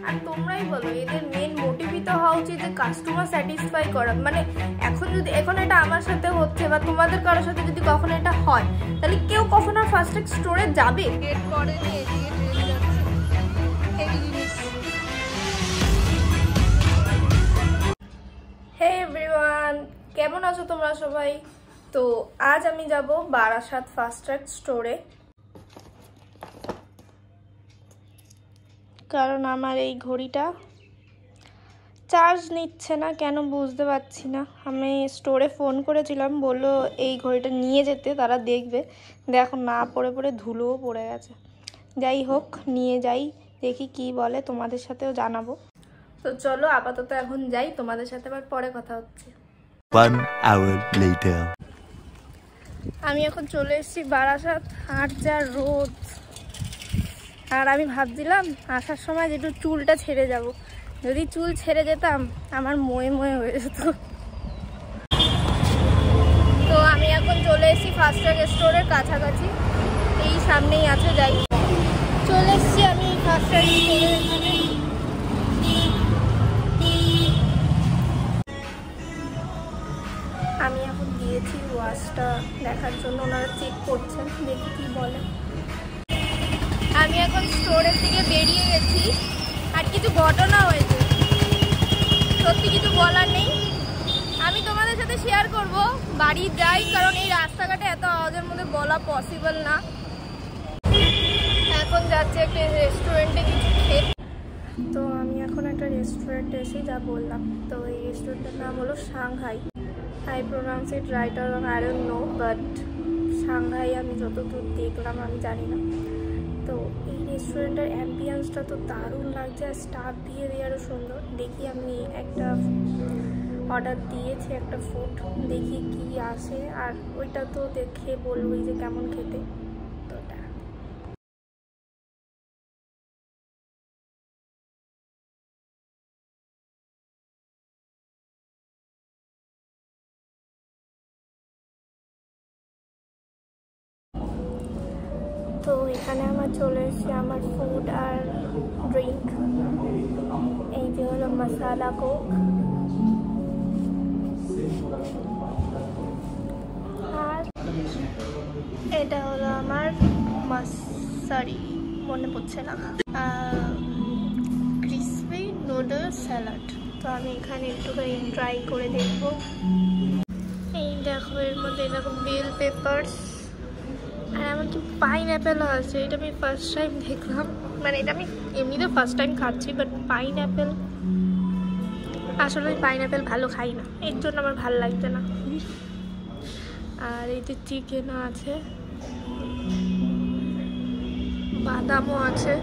আর তোমরাই বলো এদের মেন মোটিভই তো হওয়া উচিত যে কাস্টমার স্যাটিসফাই করা। মানে এখন এটা আমার সাথে হচ্ছে বা তোমাদের কারোর সাথে যদি কখনো এটা হয়, তাহলে কেউ কখনো ফার্স্ট স্টোরে যাবে? গেট করে নিয়ে হে এভরিওয়ান, কেমন আছো তোমরা সবাই? তো আজ আমি যাব বারাসাত ফাস্ট ট্র্যাক স্টোরে, কারণ আমার এই ঘড়িটা চার্জ নিচ্ছে না, কেন বুঝতে পারছি না। আমি স্টোরে ফোন করেছিলাম, বললো এই ঘড়িটা নিয়ে যেতে, তারা দেখবে। দেখো না পড়ে পড়ে ধুলোও পড়ে গেছে। যাই হোক, নিয়ে যাই, দেখি কি বলে, তোমাদের সাথেও জানাবো। তো চলো আপাতত এখন যাই, তোমাদের সাথে আবার পরে কথা হচ্ছে। 1 hour later. আমি এখন চলে এসেছি বারাসাত। আর যা রোদ, আর আমি ভাবছিলাম আসার সময় একটু চুলটা ছেড়ে যাব। যদি চুল ছেড়ে যেতাম আমার ময়ে হয়ে যেত। তো আমি এখন চলে এসেছি ফাস্ট ট্র্যাক স্টোরের কাছাকাছি, এই সামনেই আছে। যাই, চলে এসেছি আমি ফাস্ট ট্র্যাক স্টোরের এখানে। আমি এখন গিয়েছি ওয়াচটা দেখার জন্য, ওনারা চেক করছেন, দেখি কি বলে। আমি এখন স্টোরের দিকে বেরিয়ে গেছি, আর কিছু ঘটনা হয়েছে, সত্যি কিছু বলার নেই, আমি তোমাদের সাথে শেয়ার করব। বাড়ি যাই, কারণ এই রাস্তাঘাটে এত আওয়াজের মধ্যে বলা পসিবল না। এখন যাচ্ছে একটা রেস্টুরেন্টে কিছু খেতে। তো আমি এখন একটা রেস্টুরেন্টে এসে যা বললাম, তো এই রেস্টুরেন্টের নাম হলো Shanghai. I pronounce it right or wrong, I don't know, but Shanghai আমি যতদূর দেখলাম, আমি জানি না। তো এই রেস্টুরেন্টের অ্যাম্বিয়েন্সটা তো দারুণ লাগছে, আর স্টাফ বিহেভিয়ারও সুন্দর। দেখি আমি একটা অর্ডার দিয়েছি, একটা ফুড, দেখি কি আসে, আর ওইটা তো দেখে বলবোই যে কেমন খেতে। তো তো এখানে আমার চলে এসেছে আমার ফুড আর ড্রিঙ্ক। এই যে হলো মশালা কোক, আর এটা হলো আমার মনে পড়ছে না, ক্রিসপি নুডলস স্যালাড। তো আমি এখানে একটুখানি ট্রাই করে দেখবো। এই দেখো, এর মধ্যে এরকম বেল পেপারস, আর এমনকি পাইনঅ্যাপেলও আছে। এটা আমি ফার্স্ট টাইম দেখলাম, মানে এটা আমি এমনিতে ফার্স্ট টাইম খাচ্ছি, বাট পাইনঅ্যাপেল, আসলে আমি পাইনঅ্যাপেল ভালো খাই না, এর জন্য আমার ভালো লাগছে না। আর এই যে চিকেনও আছে, বাদামও আছে।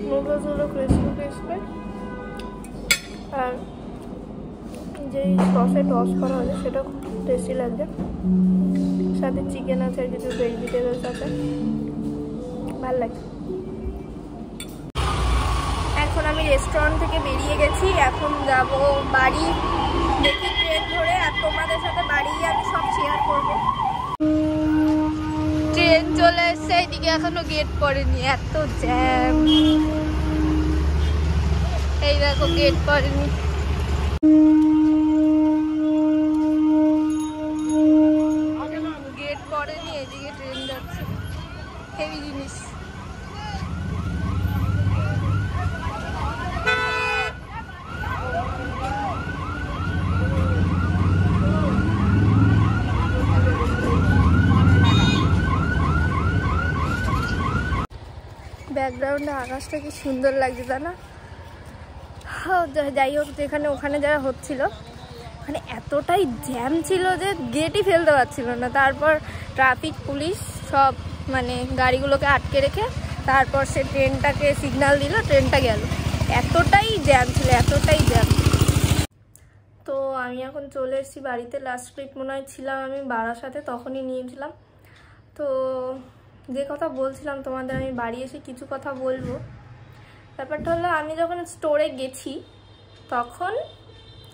নুডলসগুলো ক্রিসপি ক্রিসপি, আর যেই সসে টস করা হয়েছে সেটা খুব টেস্টি লাগছে। সাথে চিকেন আছে, আর কিছু ভেজিটেবলস আছে, ভালো লাগছে। এখন আমি রেস্টুরেন্ট থেকে বেরিয়ে গেছি, এখন যাব বাড়ি, দেখি ট্রেন ধরে, আর তোমাদের সাথে বাড়ি আমি সব শেয়ার করবো। ট্রেন চলে এসছে, এইদিকে এখনো গেট পড়েনি, এত জ্যাম। এই দেখো গেট পড়েনি। গেট পড়েনি, এদিকে ট্রেন যাচ্ছে, হেভি জিনিস। ব্যাকগ্রাউন্ডে আকাশটা কি সুন্দর লাগছে, তা না? যাই হোক, যেখানে ওখানে যারা হচ্ছিল, ওখানে এতটাই জ্যাম ছিল যে গেটই ফেলতে পারছিল না। তারপর ট্রাফিক পুলিশ সব মানে গাড়িগুলোকে আটকে রেখে তারপর সে ট্রেনটাকে সিগন্যাল দিল, ট্রেনটা গেল। এতটাই জ্যাম ছিল, এতটাই জ্যাম। তো আমি এখন চলে এসেছি বাড়িতে। লাস্ট ট্রিপ মনে হয় ছিলাম আমি বারাসাতে, তখনই নিয়েছিলাম। তো যে কথা বলছিলাম তোমাদের, আমি বাড়ি এসে কিছু কথা বলবো। ব্যাপারটা হলো, আমি যখন স্টোরে গেছি তখন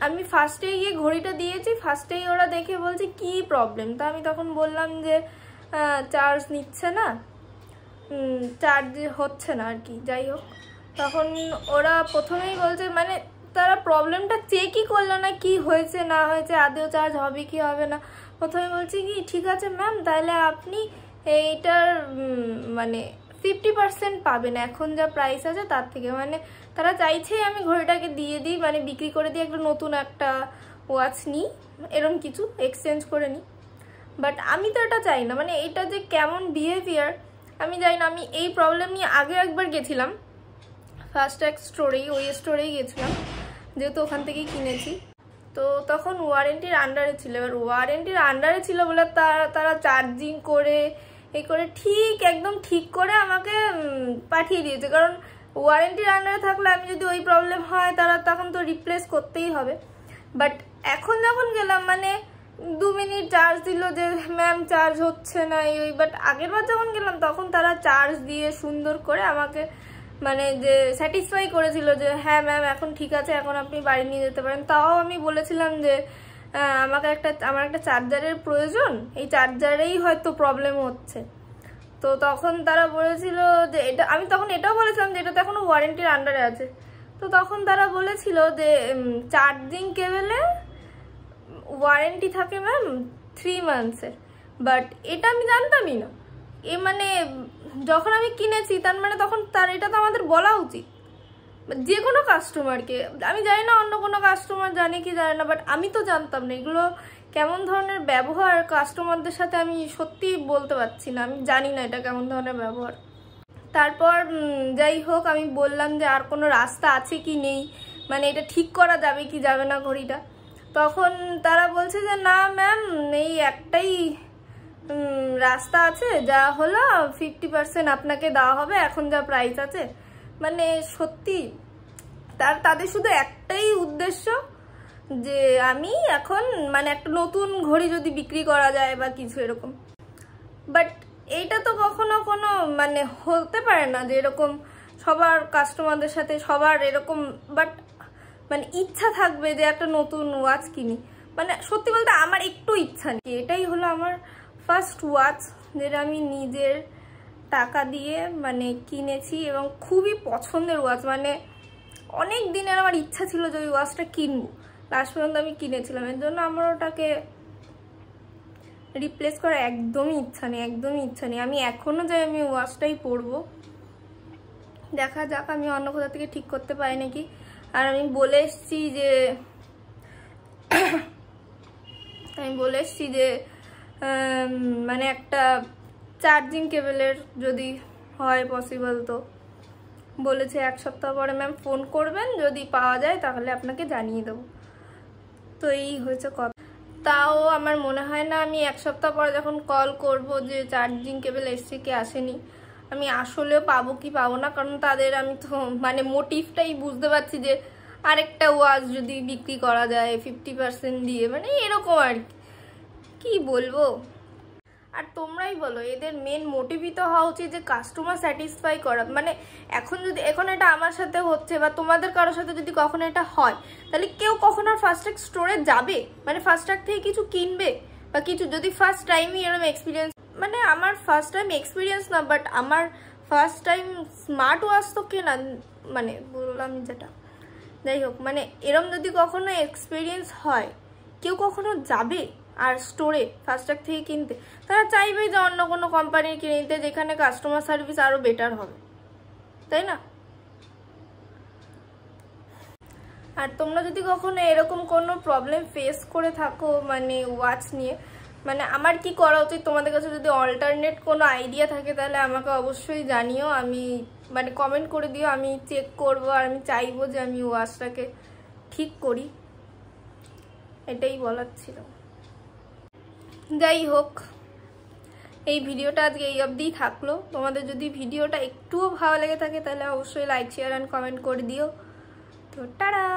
আমি ফার্স্টেই গিয়ে ঘড়িটা দিয়েছি, ফার্স্টেই ওরা দেখে বলছে কি প্রবলেম। তো আমি তখন বললাম যে চার্জ নিচ্ছে না, চার্জ হচ্ছে না আর কি। যাই হোক, তখন ওরা প্রথমেই বলছে, মানে তারা প্রবলেমটা চেকই করলো না কি হয়েছে না হয়েছে, আদেও চার্জ হবে কি হবে না। প্রথমে বলছি কি, ঠিক আছে ম্যাম, তাহলে আপনি এইটার মানে 50% পাবেন এখন যা প্রাইস আছে তার থেকে। মানে তারা চাইছেই আমি ঘড়িটাকে দিয়ে দিই, মানে বিক্রি করে দিই, একটা নতুন একটা ওয়াচ নিই, এরকম কিছু এক্সচেঞ্জ করে নিই। বাট আমি তো এটা চাই না। মানে এটা যে কেমন বিহেভিয়ার আমি জানি না। আমি এই প্রবলেম নিয়ে আগে একবার গেছিলাম ফাস্ট্যাগ স্টোরেই, ওই স্টোরেই গেছিলাম, যেহেতু ওখান থেকেই কিনেছি। তো তখন ওয়ারেন্টির আন্ডারে ছিল। এবার ওয়ারেন্টির আন্ডারে ছিল বলে তারা চার্জিং করে এই করে ঠিক একদম ঠিক করে আমাকে পাঠিয়ে দিয়েছে। কারণ ওয়ারেন্টির আন্ডারে থাকলে আমি যদি ওই প্রবলেম হয় তারা তখন তো রিপ্লেস করতেই হবে। বাট এখন যখন গেলাম, মানে 2 মিনিট চার্জ দিল যে ম্যাম চার্জ হচ্ছে না ওই। বাট আগের বার যখন গেলাম তখন তারা চার্জ দিয়ে সুন্দর করে আমাকে মানে যে স্যাটিসফাই করেছিল যে হ্যাঁ ম্যাম এখন ঠিক আছে, এখন আপনি বাড়ি নিয়ে যেতে পারেন। তাও আমি বলেছিলাম যে আমার একটা চার্জারের প্রয়োজন, এই চার্জারেই হয়তো প্রবলেম হচ্ছে। তো তখন তারা বলেছিল যে এটা, আমি তখন এটাও বলেছিলাম যে এটা তো এখনো ওয়ারেন্টির আন্ডারে আছে। তো তখন তারা বলেছিল যে চার্জিং কেবেলে ওয়ারেন্টি থাকে ম্যাম 3 মান্থসের। বাট এটা আমি জানতামই না। মানে যখন আমি কিনেছি তার মানে তখন এটা তো আমাদের বলা উচিত যে কোনো কাস্টমারকে। আমি জানি না অন্য কোনো কাস্টমার জানে কি জানে না, বাট আমি তো জানতাম না। এগুলো কেমন ধরনের ব্যবহার কাস্টমারদের সাথে আমি সত্যি বলতে পারছি না, আমি জানি না এটা কেমন ধরনের ব্যবহার। তারপর যাই হোক, আমি বললাম যে আর কোনো রাস্তা আছে কি নেই, মানে এটা ঠিক করা যাবে কি যাবে না ঘড়িটা। তখন তারা বলছে যে না ম্যাম, এই একটাই রাস্তা আছে, যা হলো 50% আপনাকে দেওয়া হবে এখন যা প্রাইস আছে। মানে সত্যি তাদের শুধু একটাই উদ্দেশ্য যে আমি এখন মানে একটা নতুন ঘড়ি যদি বিক্রি করা যায় বা কিছু এরকম। বাট এইটা তো কখনো কোনো মানে হতে পারে না যে এরকম সবার কাস্টমারদের সাথে সবার এরকম। বাট মানে ইচ্ছা থাকবে যে একটা নতুন ওয়াচ কিনি। মানে সত্যি বলতে আমার একটু ইচ্ছা নেই। এটাই হলো আমার ফার্স্ট ওয়াচ, যেটা আমি নিজের টাকা দিয়ে মানে কিনেছি এবং খুবই পছন্দের ওয়াচ। মানে অনেক দিনের আমার ইচ্ছা ছিল যে ওই ওয়াচটা কিনবো, লাস্ট পর্যন্ত আমি কিনেছিলাম। এর জন্য আমার ওটাকে রিপ্লেস করার একদমই ইচ্ছা নেই, একদমই ইচ্ছা নেই। আমি এখনো যাই আমি ওয়াচটাই পরবো। দেখা যাক আমি অন্য কোথা থেকে ঠিক করতে পারি নাকি। আর আমি বলে এসছি যে মানে একটা চার্জিং কেবলের যদি হয় পসিবল, তো বলেছে 1 সপ্তাহ পরে ম্যাম ফোন করবেন, যদি পাওয়া যায় তাহলে আপনাকে জানিয়ে দেবো। তো এই হয়েছে কথা। তাও আমার মনে হয় না আমি 1 সপ্তাহ পরে যখন কল করব যে চার্জিং কেবল এসছে কি আসেনি, আমি আসলেও পাবো কি পাবো না। কারণ তাদের আমি তো মানে মোটিভটাই বুঝতে পারছি যে আরেকটা ওয়াচ যদি বিক্রি করা যায় 50% দিয়ে, মানে এরকম আর কি বলবো। আর তোমরাই বলো, এদের মেন মোটিভই তো হওয়া উচিত যে কাস্টমার স্যাটিসফাই করা। মানে এখন এটা আমার সাথে হচ্ছে বা তোমাদের কারোর সাথে যদি কখনো এটা হয়, তাহলে কেউ কখনো ফাস্ট্যাগ স্টোরে যাবে, মানে ফাস্ট্যাগ থেকে কিছু কিনবে বা কিছু, যদি ফার্স্ট টাইমই এরকম এক্সপিরিয়েন্স। মানে আমার ফার্স্ট টাইম এক্সপিরিয়েন্স না, বাট আমার ফার্স্ট টাইম স্মার্ট ওয়াচ তো কেনা, মানে বললাম যেটা। যাই হোক, মানে এরম যদি কখনো এক্সপিরিয়েন্স হয়, কেউ কখনো যাবে আর স্টোরে ফাস্ট্যাগ থেকে কিনতে, তারা চাইবে যে অন্য কোনো কোম্পানির কিনে নিতে, যেখানে কাস্টমার সার্ভিস আরও বেটার হবে, তাই না? আর তোমরা যদি কখনো এরকম কোনো প্রবলেম ফেস করে থাকো মানে ওয়াচ নিয়ে, মানে আমার কি করা উচিত, তোমাদের কাছে যদি অল্টারনেট কোনো আইডিয়া থাকে তাহলে আমাকে অবশ্যই জানিও। আমি মানে কমেন্ট করে দিও, আমি চেক করবো। আর আমি চাইবো যে আমি ওয়াচটাকে ঠিক করি, এটাই বলার ছিল। যাই হোক, এই ভিডিওটা আজকে এই অবধিই থাকলো। তোমাদের যদি ভিডিওটা একটুও ভালো লেগে থাকে তাহলে অবশ্যই লাইক, শেয়ার অ্যান্ড কমেন্ট করে দিও। তো টাটা।